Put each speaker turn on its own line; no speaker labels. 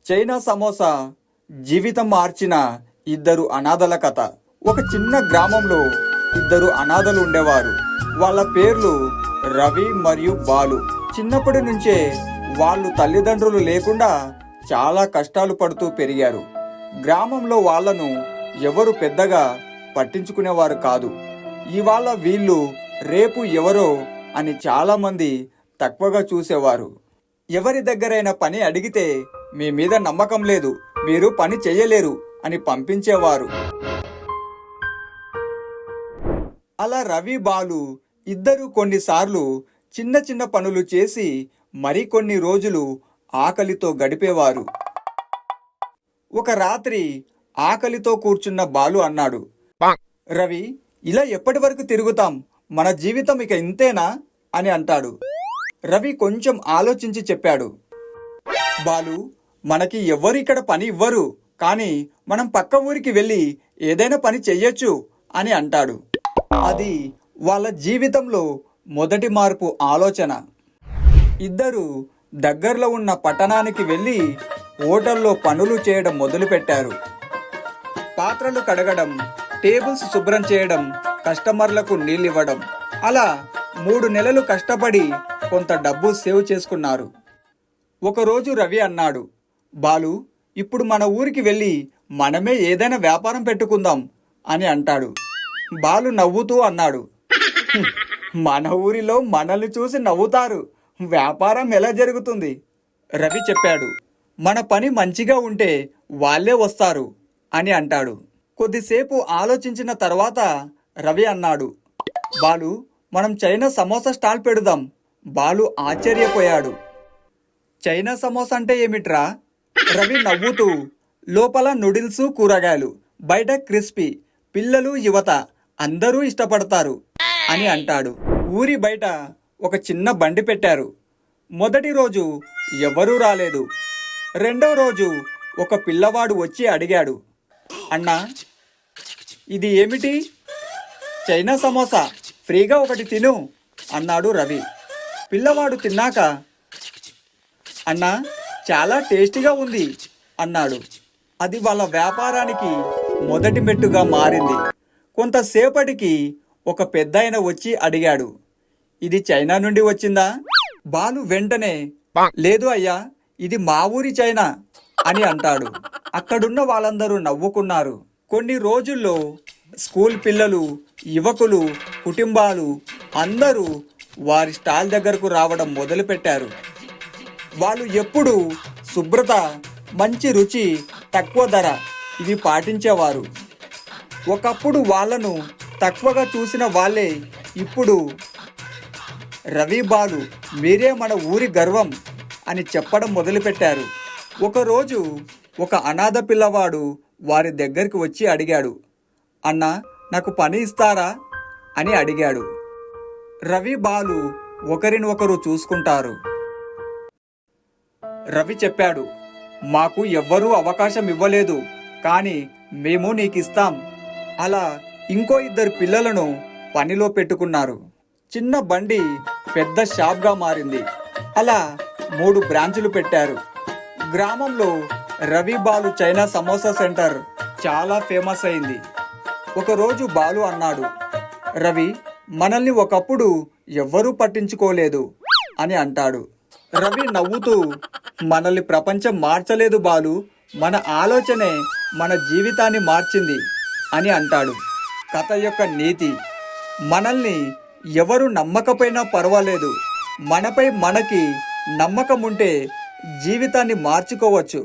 China samosa జీవితం మార్చిన ఇద్దరు అనాథల కథ. ఒక చిన్న గ్రామంలో ఇద్దరు అనాథలు ఉండేవారు. వాళ్ళ పేర్లు రవి మరియు బాలు. చిన్నప్పటి నుంచే వాళ్ళు తల్లిదండ్రులు లేకుండా చాలా కష్టాలు పడుతూ పెరిగారు. గ్రామంలో వాళ్ళను ఎవరు పెద్దగా పట్టించుకునేవారు కాదు. ఇవాళ వీళ్ళు రేపు ఎవరో అని చాలామంది తక్కువగా చూసేవారు. ఎవరి దగ్గరైనా పని అడిగితే మీ మీద నమ్మకం లేదు, మీరు పని చెయ్యలేరు అని పంపించేవారు. అలా రవి బాలు ఇద్దరు కొన్నిసార్లు చిన్న చిన్న పనులు చేసి మరికొన్ని రోజులు ఆకలితో గడిపేవారు. ఒక రాత్రి ఆకలితో కూర్చున్న బాలు అన్నాడు, రవి, ఇలా ఎప్పటి వరకు తిరుగుతాం? మన జీవితం ఇక ఇంతేనా అని అంటాడు. రవి కొంచెం ఆలోచించి చెప్పాడు, బాలు, మనకి ఎవ్వరు ఇక్కడ పని ఇవ్వరు, కానీ మనం పక్క ఊరికి వెళ్ళి ఏదైనా పని చెయ్యొచ్చు అని అంటాడు. అది వాళ్ళ జీవితంలో మొదటి మార్పు ఆలోచన. ఇద్దరు దగ్గరలో ఉన్న పట్టణానికి వెళ్ళి హోటల్లో పనులు చేయడం మొదలుపెట్టారు. పాత్రలు కడగడం, టేబుల్స్ శుభ్రం చేయడం, కస్టమర్లకు నీళ్ళివ్వడం. అలా 3 నెలలు కష్టపడి కొంత డబ్బు సేవ్ చేసుకున్నారు. ఒకరోజు రవి అన్నాడు, బాలు, ఇప్పుడు మన ఊరికి వెళ్ళి మనమే ఏదైనా వ్యాపారం పెట్టుకుందాం అని అంటాడు. బాలు నవ్వుతూ అన్నాడు, మన ఊరిలో మనల్ని చూసి నవ్వుతారు, వ్యాపారం ఎలా జరుగుతుంది? రవి చెప్పాడు, మన పని మంచిగా ఉంటే వాళ్ళే వస్తారు అని అంటాడు. కొద్దిసేపు ఆలోచించిన తర్వాత రవి అన్నాడు, బాలు, మనం చైనా సమోసా స్టాల్ పెడదాం. బాలు ఆశ్చర్యపోయాడు. చైనా సమోసా అంటే ఏమిట్రా? రవి నవ్వుతూ, లోపల నూడిల్స్, కూరగాయలు, బయట క్రిస్పీ, పిల్లలు, యువత అందరూ ఇష్టపడతారు అని అంటాడు. ఊరి బయట ఒక చిన్న బండి పెట్టారు. మొదటి రోజు ఎవరూ రాలేదు. రెండో రోజు ఒక పిల్లవాడు వచ్చి అడిగాడు, అన్నా, ఇది ఏమిటి? చైనా సమోసా, ఫ్రీగా ఒకటి తిను అన్నాడు రవి. పిల్లవాడు తిన్నాక, అన్నా, చాలా టేస్టీగా ఉంది అన్నాడు. అది వాళ్ళ వ్యాపారానికి మొదటి మెట్టుగా మారింది. కొంతసేపటికి ఒక పెద్దాయన వచ్చి అడిగాడు, ఇది చైనా నుండి వచ్చిందా? బాలు వెంటనే, లేదు అయ్యా, ఇది మా ఊరి చైనా అని అంటాడు. అక్కడున్న వాళ్ళందరూ నవ్వుకున్నారు. కొన్ని రోజుల్లో స్కూల్ పిల్లలు, యువకులు, కుటుంబాలు అందరూ వారి స్టాల్ దగ్గరకు రావడం మొదలుపెట్టారు. వాళ్ళు ఎప్పుడూ శుభ్రత, మంచి రుచి, తక్కువ ధర ఇవి పాటించేవారు. ఒకప్పుడు వాళ్ళను తక్కువగా చూసిన వాళ్ళే ఇప్పుడు, రవి, బాలు, మీరే మన ఊరి గర్వం అని చెప్పడం మొదలుపెట్టారు. ఒకరోజు ఒక అనాథ పిల్లవాడు వారి దగ్గరికి వచ్చి అడిగాడు, అన్నా, నాకు పని ఇస్తారా అని అడిగాడు. రవి, బాలు ఒకరిని ఒకరు చూసుకుంటారు. రవి చెప్పాడు, మాకు ఎవ్వరూ అవకాశం ఇవ్వలేదు, కానీ మేము నీకిస్తాం. అలా ఇంకో 2 పిల్లలను పనిలో పెట్టుకున్నారు. చిన్న బండి పెద్ద షాప్గా మారింది. అలా 3 బ్రాంచులు పెట్టారు. గ్రామంలో రవి, బాలు చైనా సమోసా సెంటర్ చాలా ఫేమస్ అయింది. ఒకరోజు బాలు అన్నాడు, రవి, మనల్ని ఒకప్పుడు ఎవ్వరూ పట్టించుకోలేదు అని అంటాడు. రవి నవ్వుతూ, మనల్ని ప్రపంచం మార్చలేదు బాలు, మన ఆలోచనే మన జీవితాన్ని మార్చింది అని అంటాడు. కథ యొక్క నీతి, మనల్ని ఎవరు నమ్మకపోయినా పర్వాలేదు, మనపై మనకి నమ్మకం ఉంటే జీవితాన్ని మార్చుకోవచ్చు.